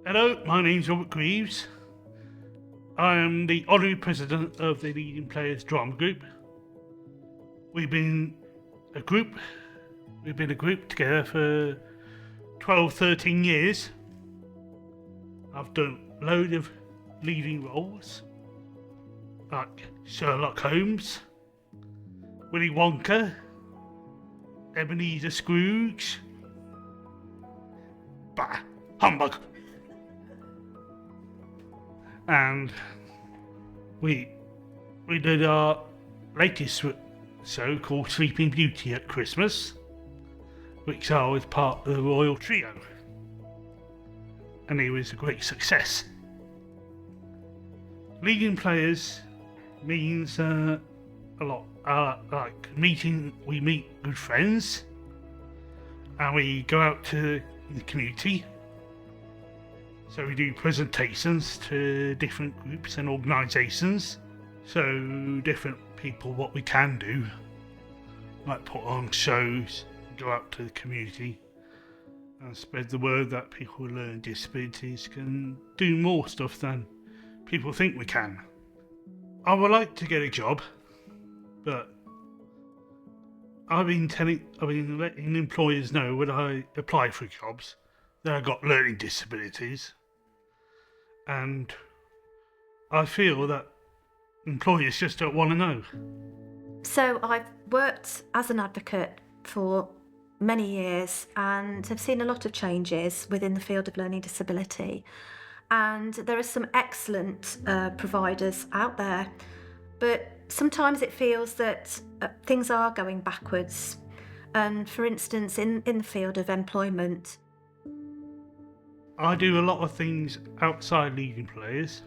Hello, my name's Robert Greaves. I am the honorary president of the Leading Players Drama Group. We've been a group together for 12, 13 years. I've done a load of leading roles, like Sherlock Holmes, Willy Wonka, Ebenezer Scrooge. Bah, humbug! And we did our latest show called Sleeping Beauty at Christmas, which I was part of the Royal Trio, and it was a great success. Leading players means a lot. We meet good friends, and we go out to the community. So we do presentations to different groups and organisations, so different people what we can do, like put on shows, go out to the community and spread the word that people with learning disabilities can do more stuff than people think we can. I would like to get a job, but I've been letting employers know when I apply for jobs that I've got learning disabilities. And I feel that employers just don't want to know. So I've worked as an advocate for many years and have seen a lot of changes within the field of learning disability. And there are some excellent providers out there, but sometimes it feels that things are going backwards. And for instance, in the field of employment, I do a lot of things outside Leading Players,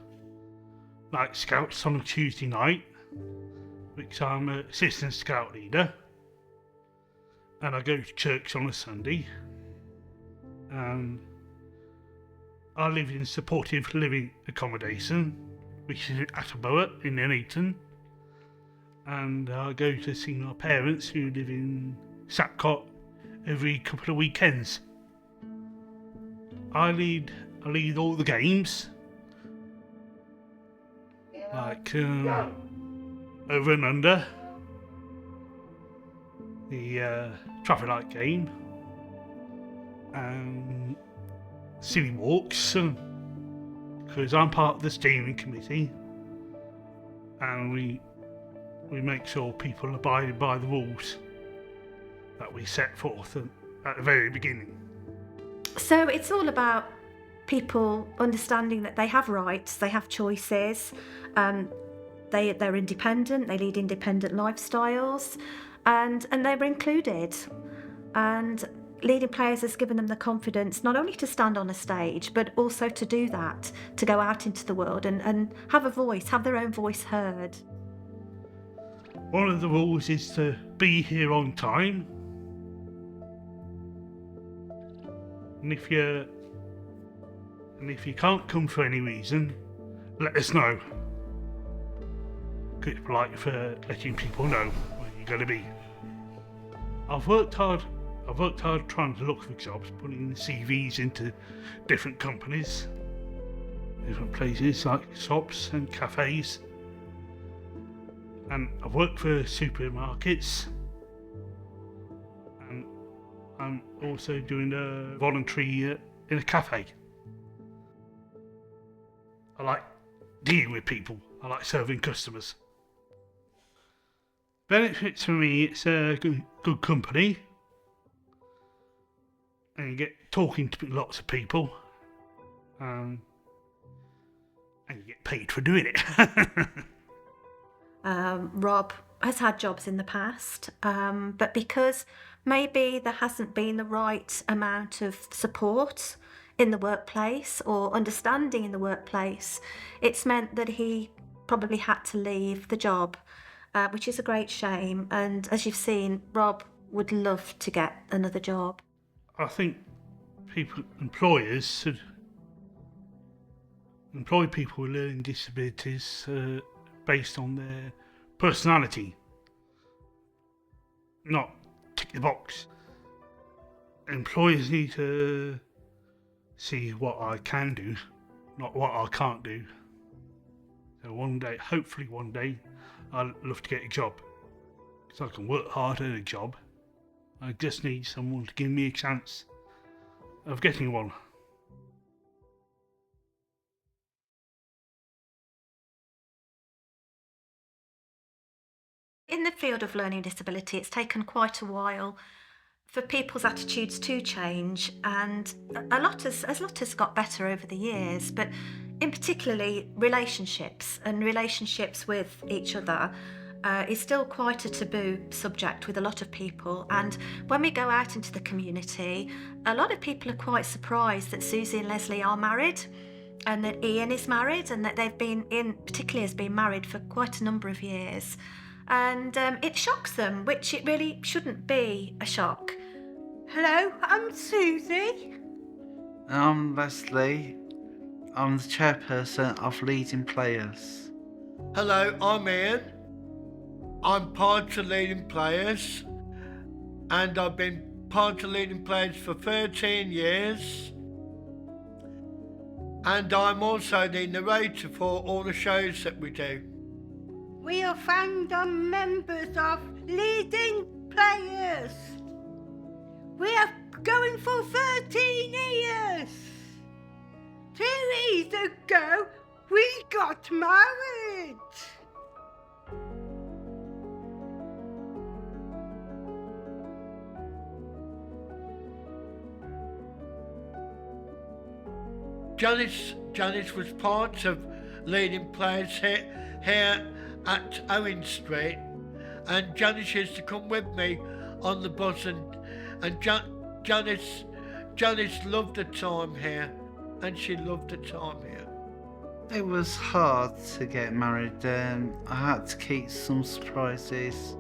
like Scouts on a Tuesday night, which I'm an assistant Scout leader, and I go to church on a Sunday, and I live in supportive living accommodation, which is at Attleborough in Nuneaton, and I go to see my parents who live in Sapcot every couple of weekends. I lead all the games, like Over and Under, the traffic light game, and Silly Walks, because I'm part of the steering committee, and we make sure people abide by the rules that we set forth at the very beginning. so it's all about people understanding that they have rights, they have choices, they're independent, they lead independent lifestyles, and they're included. And Leading Players has given them the confidence not only to stand on a stage, but also to do that, to go out into the world and have a voice, have their own voice heard. One of the rules is to be here on time. And if you can't come for any reason, let us know. It's polite for letting people know where you're going to be. I've worked hard trying to look for jobs, putting CVs into different companies, different places like shops and cafes. And I've worked for supermarkets, and I'm also doing a voluntary in a cafe. I like dealing with people. I like serving customers. Benefits for me, it's a good company, and you get talking to lots of people, and you get paid for doing it. Rob has had jobs in the past, but because maybe there hasn't been the right amount of support in the workplace or understanding in the workplace. It's meant that he probably had to leave the job, which is a great shame. And as you've seen, Rob would love to get another job. I think employers should employ people with learning disabilities based on their personality, not tick the box. Employers need to see what I can do, not what I can't do. So hopefully one day, I'd love to get a job, because I can work hard at a job. I just need someone to give me a chance of getting one. In the field of learning disability, it's taken quite a while for people's attitudes to change, and a lot has got better over the years, but in particularly relationships with each other is still quite a taboo subject with a lot of people. And when we go out into the community, a lot of people are quite surprised that Susie and Leslie are married, and that Ian is married, and that particularly has been married for quite a number of years. And it shocks them, which it really shouldn't be a shock. Hello, I'm Susie. I'm Leslie. I'm the chairperson of Leading Players. Hello, I'm Ian. I'm part of Leading Players, and I've been part of Leading Players for 13 years. And I'm also the narrator for all the shows that we do. We are fandom members of Leading Players. We are going for 13 years. 2 years ago, we got married. Janice was part of Leading Players here at Owen Street, and Janice used to come with me on the bus, and Janice loved the time here, and she loved the time here. It was hard to get married. I had to keep some surprises.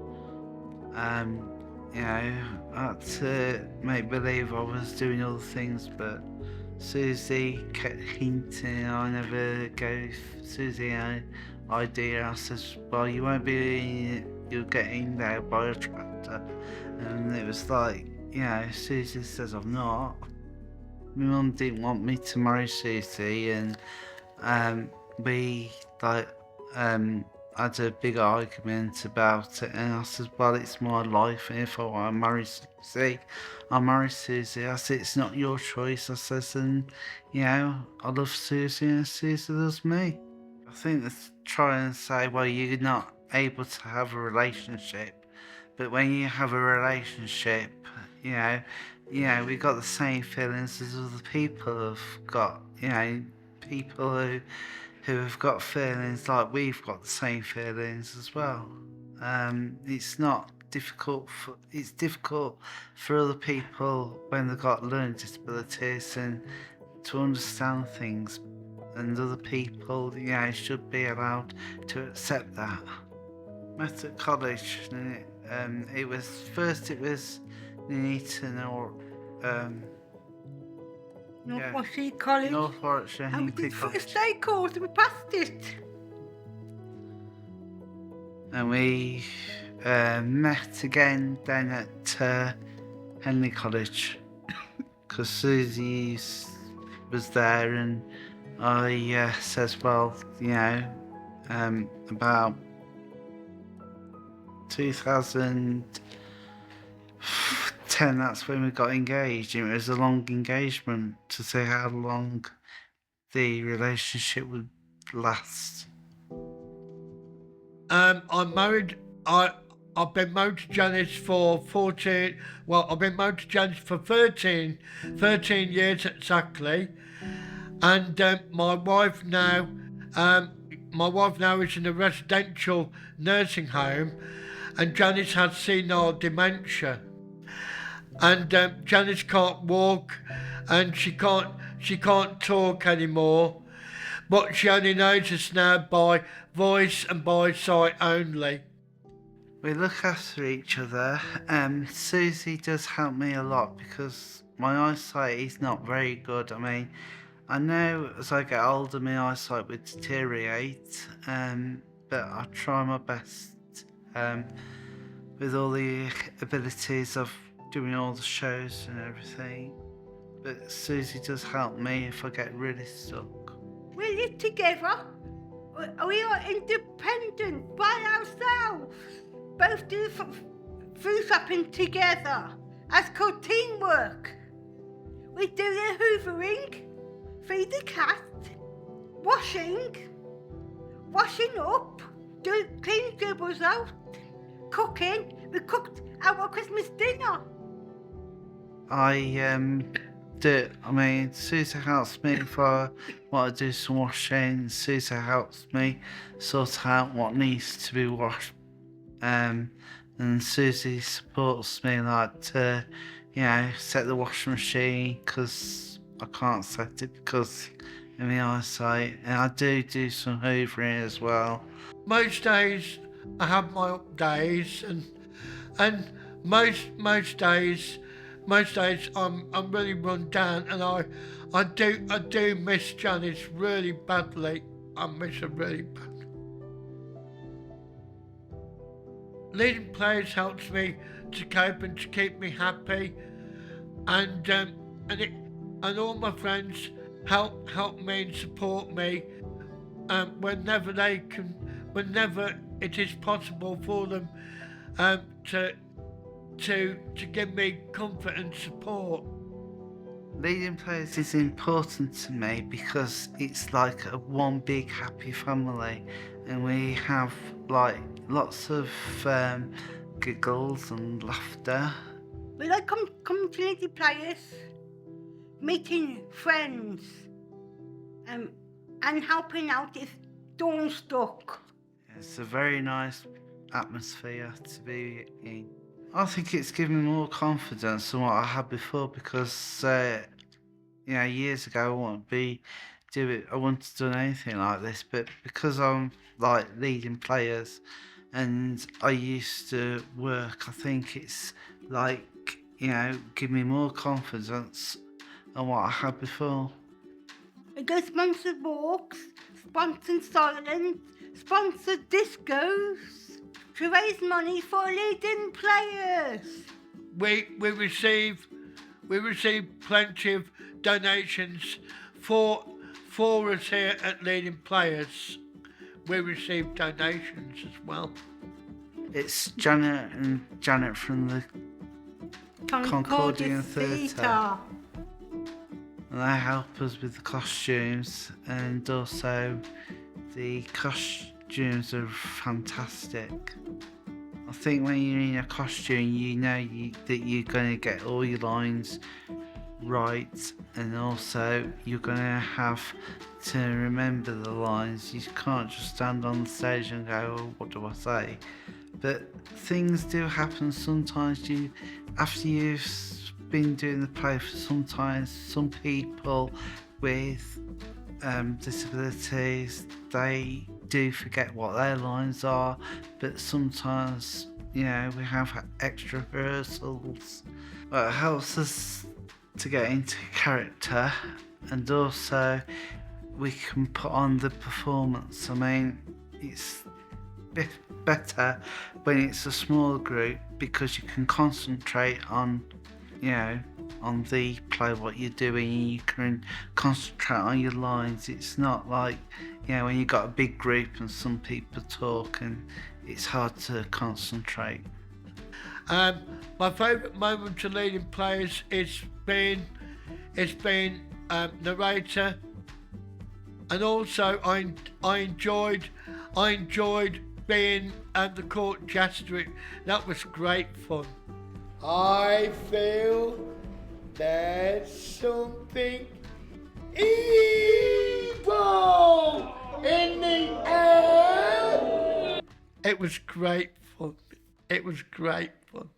I had to make believe I was doing other things, but Susie kept hinting I never gave Susie an idea. I says, well, you won't be, you're getting there by a tractor. And it was like, Susie says I'm not. My mum didn't want me to marry Susie, and we had a big argument about it, and I said, well, it's my life, and if I want to marry Susie, I'll marry Susie. I said, it's not your choice. I says, and I love Susie, and Susie loves me. I think they try and say, well, you're not able to have a relationship, but when you have a relationship, we got the same feelings as other people have got. People who have got feelings like we've got the same feelings as well. It's not difficult. It's difficult for other people when they've got learning disabilities and to understand things, and other people, should be allowed to accept that. Met at college, and it was Nuneaton or North Warwickshire College. North Warwickshire And we Hinckley did College. first aid course and we passed it. And we met again then at Henley College, because Susie was there, and I says, well, about 2010, that's when we got engaged. It was a long engagement to see how long the relationship would last. I'm married. I've been married to Janice for 13 years exactly. And my wife now is in a residential nursing home, and Janice has senile dementia. And Janice can't walk, and she can't she can't talk anymore, but she only knows us now by voice and by sight only. We look after each other. Susie does help me a lot because my eyesight is not very good. I mean, I know as I get older my eyesight would deteriorate, but I try my best with all the abilities of doing all the shows and everything. But Susie does help me if I get really stuck. We live together. We are independent by ourselves. Both do food shopping together. That's called teamwork. We do the hoovering, feed the cat, washing up, clean dribbles out, cooking. We cooked our Christmas dinner. Susie helps me if I want to do some washing. Susie helps me sort out what needs to be washed. And Susie supports me like to, set the washing machine because I can't set it because of my eyesight. And I do some hoovering as well. Most days I have my up days, and most days I'm really run down, and I do miss Janice really badly. I miss her really bad. Leading players helps me to cope and to keep me happy, and all my friends help me and support me whenever it is possible for them to give me comfort and support. Leading players is important to me because it's like one big happy family, and we have like lots of giggles and laughter. We like community players, meeting friends, and helping out if Dawn's stuck. It's a very nice atmosphere to be in. I think it's given me more confidence than what I had before because, years ago I wouldn't have done anything like this, but because I'm like leading players and I used to work, I think it's like, give me more confidence than what I had before. We go sponsored walks, sponsored silence, sponsored discos to raise money for leading players. We receive plenty of donations for us here at Leading Players. We receive donations as well. It's Janet from the Concordian Theatre. And they help us with the costumes, and also the costumes are fantastic. I think when you're in a costume, you know that you're going to get all your lines right, and also you're going to have to remember the lines. You can't just stand on the stage and go, oh, what do I say? But things do happen sometimes. After you've been doing the play for sometimes, some people with disabilities, they do forget what their lines are, but sometimes, we have extra rehearsals. It helps us to get into character, and also we can put on the performance. I mean, it's better when it's a small group because you can concentrate on on the play, what you're doing, and you can concentrate on your lines. It's not like, when you've got a big group and some people talk and it's hard to concentrate. My favourite moment of Leading Players is being narrator, and also I enjoyed being the court jester. That was great fun. I feel there's something evil in the air. It was great fun. It was great fun.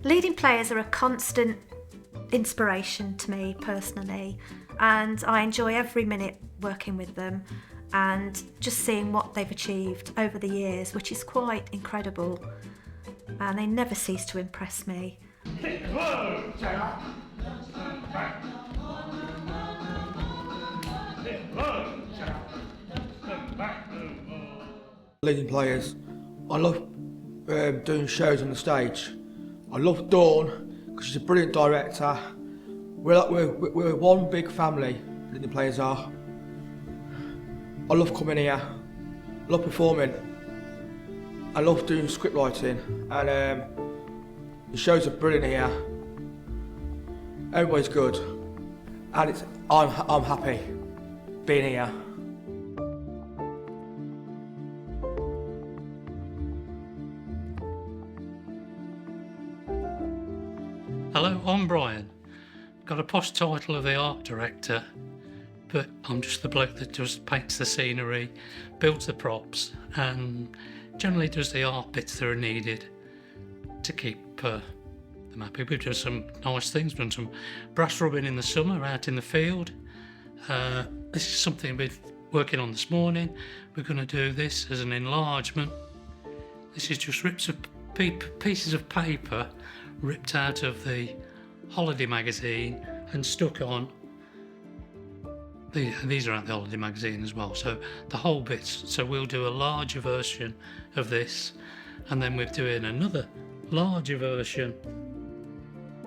Leading players are a constant inspiration to me personally, and I enjoy every minute working with them and just seeing what they've achieved over the years, which is quite incredible, and they never cease to impress me. Leading players, I love doing shows on the stage. I love Dawn because she's a brilliant director. We're one big family, leading players are. I love coming here, I love performing, I love doing script writing, and the shows are brilliant here. Everybody's good, and I'm happy being here. Hello, I'm Brian. Got a posh title of the art director, but I'm just the bloke that just paints the scenery, builds the props, and generally does the art bits that are needed to keep them happy. We've done some nice things, done some brass rubbing in the summer out in the field. This is something we're working on this morning. We're going to do this as an enlargement. This is just rips of pieces of paper ripped out of the holiday magazine and stuck on. These are out the holiday magazine as well, so the whole bits. So we'll do a larger version of this, and then we're doing another larger version.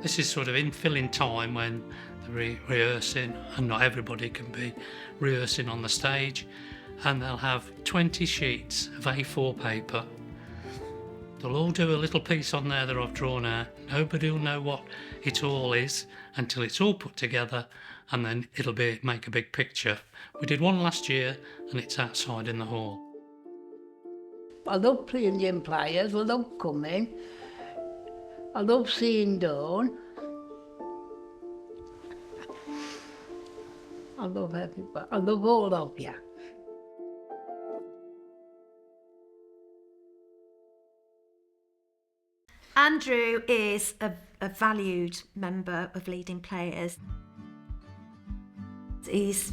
This is sort of infilling time when they're rehearsing, and not everybody can be rehearsing on the stage, and they'll have 20 sheets of A4 paper. They'll all do a little piece on there that I've drawn out. Nobody will know what it all is until it's all put together, and then it'll make a big picture. We did one last year, and it's outside in the hall. I love playing young players, I love coming. I love seeing Dawn. I love everybody. I love all of you. Andrew is a valued member of Leading Players. He's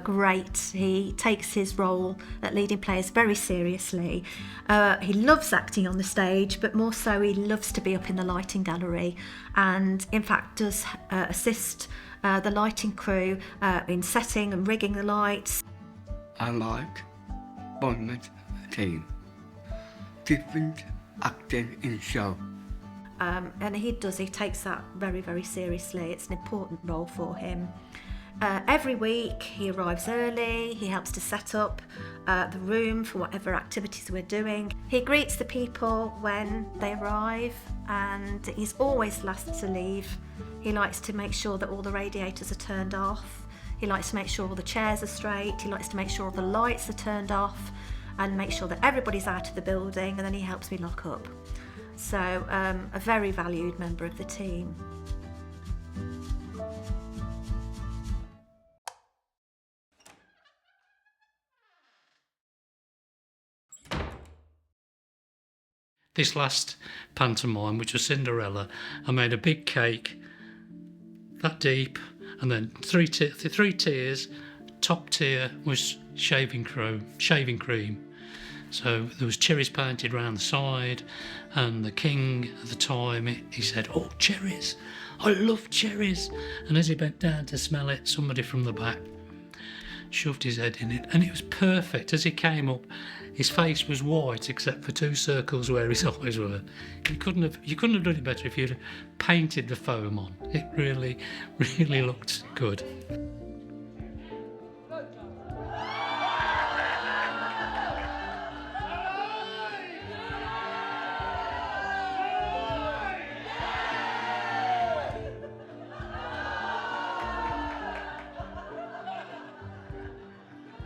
great. He takes his role at Leading Players very seriously. He loves acting on the stage, but more so he loves to be up in the lighting gallery, and in fact does assist the lighting crew in setting and rigging the lights. I like one team, different acting in show. And he takes that very, very seriously. It's an important role for him. Every week he arrives early, he helps to set up the room for whatever activities we're doing. He greets the people when they arrive, and he's always last to leave. He likes to make sure that all the radiators are turned off. He likes to make sure all the chairs are straight. He likes to make sure all the lights are turned off and make sure that everybody's out of the building, and then he helps me lock up. So a very valued member of the team. This last pantomime, which was Cinderella, I made a big cake that deep, and then three tiers. Top tier was shaving cream. So there was cherries painted around the side, and the king at the time, he said, "Oh, cherries, I love cherries." And as he bent down to smell it, somebody from the back shoved his head in it, and it was perfect. As he came up, his face was white except for 2 circles where his eyes were. You couldn't have done it better if you'd painted the foam on. It really, really looked good.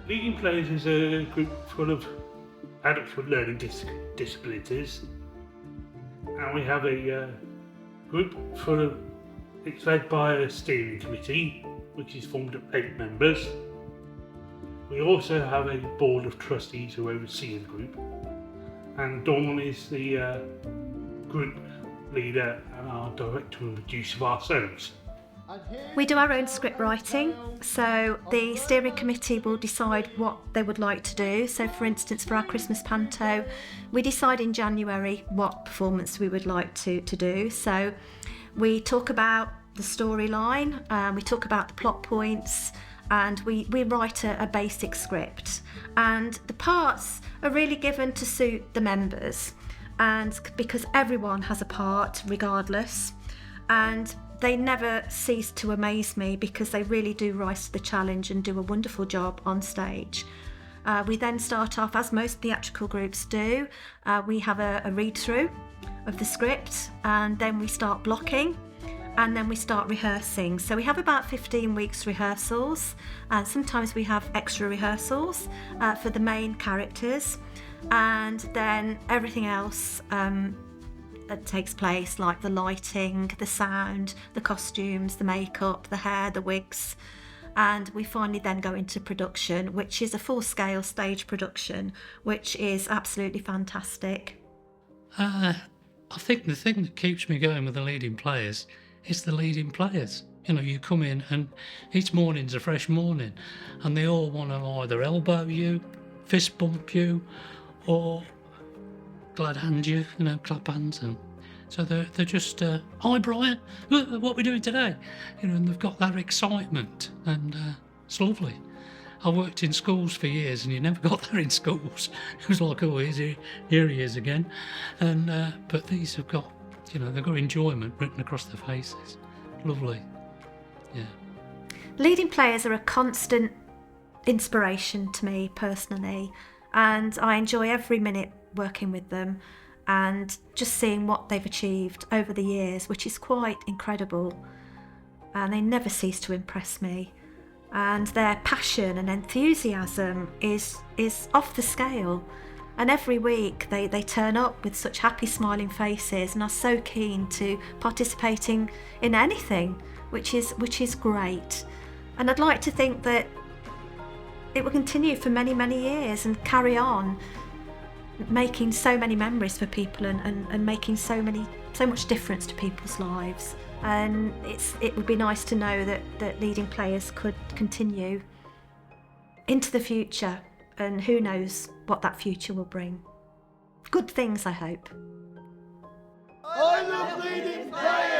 Leading Players is a group full of adults with learning disabilities, and we have a group it's led by a steering committee, which is formed of 8 members. We also have a board of trustees who oversee the group, and Dawn is the group leader and our director and producer ourselves. We do our own script writing, so the steering committee will decide what they would like to do. So for instance, for our Christmas panto, we decide in January what performance we would like to do. So we talk about the storyline, we talk about the plot points, and we write a basic script. And the parts are really given to suit the members, and because everyone has a part regardless, and they never cease to amaze me because they really do rise to the challenge and do a wonderful job on stage. We then start off, as most theatrical groups do, we have a read-through of the script, and then we start blocking, and then we start rehearsing. So we have about 15 weeks rehearsals, and sometimes we have extra rehearsals for the main characters, and then everything else that takes place, like the lighting, the sound, the costumes, the makeup, the hair, the wigs. And we finally then go into production, which is a full-scale stage production, which is absolutely fantastic. I think the thing that keeps me going with the leading players is the leading players. You know, you come in and each morning's a fresh morning, and they all want to either elbow you, fist bump you, or glad hand you, clap hands. And so they're just, hi Brian, what are we doing today? And they've got that excitement, and it's lovely. I worked in schools for years, and you never got that in schools. It was like, oh, here he is again. And but these have got, they've got enjoyment written across their faces. Lovely, yeah. Leading players are a constant inspiration to me personally, and I enjoy every minute working with them and just seeing what they've achieved over the years, which is quite incredible. And they never cease to impress me, and their passion and enthusiasm is off the scale. And every week they turn up with such happy smiling faces and are so keen to participating in anything, which is great. And I'd like to think that it will continue for many, many years and carry on making so many memories for people and making so much difference to people's lives. And it would be nice to know that leading players could continue into the future, and who knows what that future will bring. Good things, I hope. I love leading players!